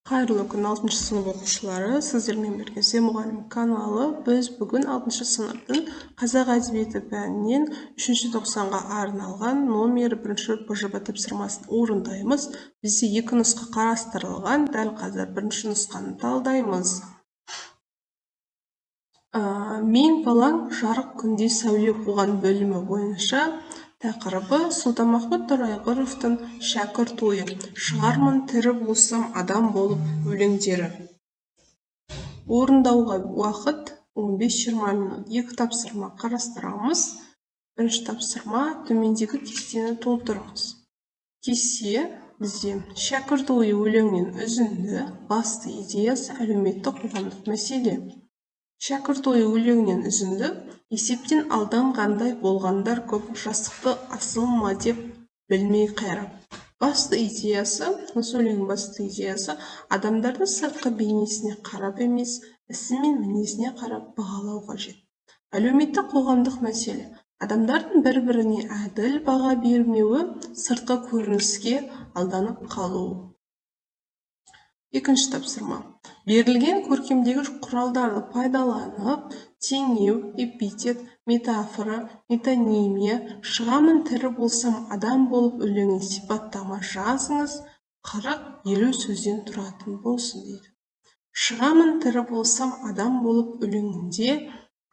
Қайырлы күн 6-шы сынып оқушылары, сіздермен бірге Мұғалім каналы. Біз бүгін 6-шы сыныптың қазақ әдебиеті пәнінен 3-ші тоқсанға арналған номер 1 БЖБ тапсырмасын орындаймыз. Бізде екі нұсқа қарастырылған, дәл қазір бірінші нұсқаны талдаймыз. Мен балаң жарық күнде сәуле қуған бөлімі бойынша тақырыбы Сұлтанмахмұт Торайғыровтың «Шәкірт ойы», шығармын тірі болсам адам болып өлеңдері. Орындауға уақыт 15-20 минут. Екі тапсырма қарастырамыз. Бірінші тапсырма: төмендегі кестені толтырыңыз. Кесте бізде «Шәкірт ойы» өлеңнен үзінді, басты идеясы әлеуметтік қоғамдық мәселе. Шәкірт ойы өлеңнен үзінді: есептен алданғандай болғандар көп, жастықты асыл ма деп білмей қайрап. Басты идеясы, осы өлеңнің басты идеясы адамдардың сыртқы бейнесіне қарап емес, ісі мен мінезіне қарап бағалау қажет. Әлеуметтік қоғамдық мәселе: адамдардың бір-біріне әділ баға бермеуі, сыртқы көрініске алданып қалуы. Екінші тапсырма: берілген көркемдегіш құралдарды пайдаланып, теңеу, эпитет, метафора, метонимия, шығамын тірі болсам адам болып өлеңін сипаттама жазыңыз. 40-50 сөзден тұратын болсын дейді. Шығамын тірі болсам адам болып өлеңінде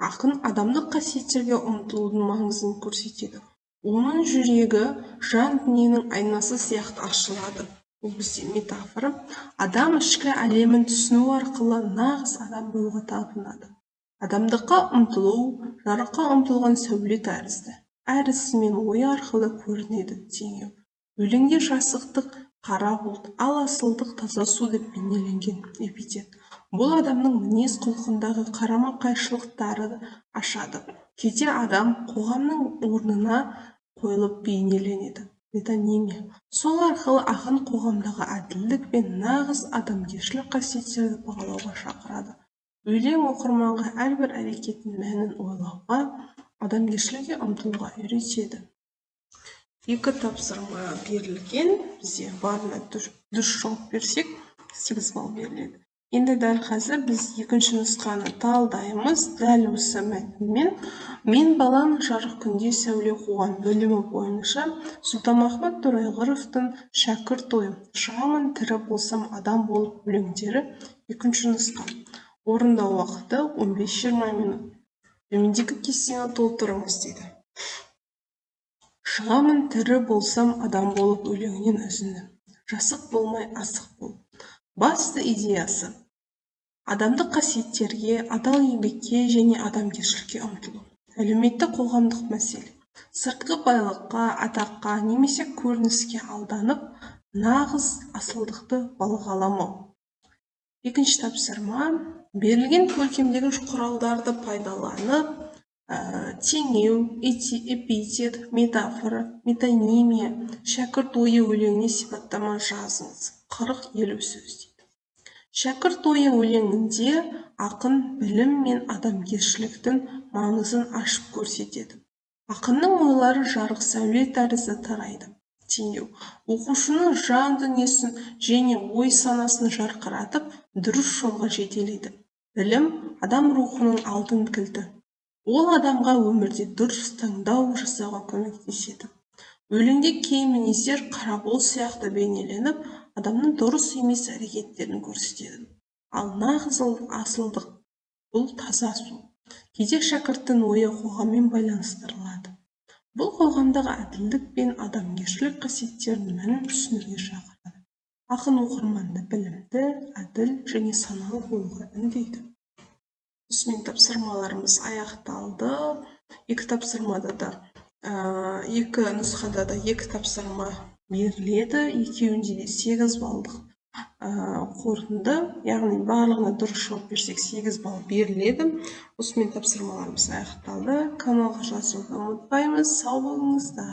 ақын адамдық қасиеттерге ұмтылудың маңызын көрсетеді. Оның жүрегі жан дүниенің айнасы сияқты ашылады. Бұл бізде метафора. Адам ішкі әлемін түсіну арқылы нағыз адам болуға талпынады. Адамдыққа ұмтылу, жарыққа ұмтылған сәуле тәрізді. Әр ісі мен ой арқылы көрінеді теңеу. Өлеңде жасықтық қара бұлт, ал асылдық таза су деп бейнеленген эпитет. Бұл адамның мінез құлқындағы қарама-қайшылықтарды ашады. Кейде адам қоғамның орнына қойылып бейнеленеді. Метонимия: сол арқылы ақын қоғамдағы әділдік пен нағыз адамгершілік қасиеттерді бағалауға шақырады. Өлең оқырманға әрбір әрекеттің мәнін ойлауға, адамгершілікке ұмтылуға үйретеді. Екі тапсырма берілген. Бізде барына дұрыс жауап берсек 8 балл беріледі. Енді дәл қазір біз екінші нұсқаны талдаймыз. Дәл осы мәтінмен «Мен балаң жарық күнде сәуле қуған» бөлімі бойынша Сұлтанмахмұт Торайғыровтың «Шәкірт ойы», шығамын тірі болсам адам болып өлеңдері. Екінші нұсқа. Орындау уақыты 15-20 минут. Төмендегі кестені толтырыңыз дейді. Шығамын тірі болсам адам болып өлеңнен үзінді. Жасық болмай асық бол. Басты идеясы адамдық қасиеттерге, адал еңбекке және адамгершілікке ұмтылу. Әлеуметтік қоғамдық мәселе: сыртқы байлыққа, атаққа немесе көрініске алданып, нағыз асылдықты бағаламау. Екінші тапсырма: берілген көркемдегіш құралдарды пайдаланып, теңеу, эпитет, метафора, метонимия, шәкірт ойы өлеңіне сипаттама жазыңыз. 40-50 сөз дейді. Шәкірт ойы өлеңінде ақын білім мен адамгершіліктің маңызын ашып көрсетеді. Ақынның ойлары жарық сәуле тәрізді тарайды. Теңеу: оқушының жан дүниесін және ой санасын жарқыратып, дұрыс жолға жетелейді. Білім адам рухының алтын кілті. Ол адамға өмірде дұрыс таңдау жасауға көмектеседі. Өлеңде кей мінездер қара бол сияқты бейнеленіп, адамның дұрыс емес әрекеттерін көрсетеді. Ал нағыз асылдық бұл таза су. Кейде шәкірттің ойы қоғаммен байланыстырылады. Бұл қоғамдағы әділдік пен адамгершілік қасиеттерінің мәнін түсінуге шақырады. Ақын оқырманды білімді, әділ және саналы болуға үндейді. Осымен тапсырмаларымыз аяқталды. Екі тапсырмада да екі нұсқада да екі тапсырма беріледі. Екеуінде де 8 баллдық қорытынды, яғни барлығына дұрыс жауап берсек 8 балл беріледі. Осымен тапсырмаларымыз аяқталды. Каналға жазылуды ұмытпаймыз. Сау болыңыздар.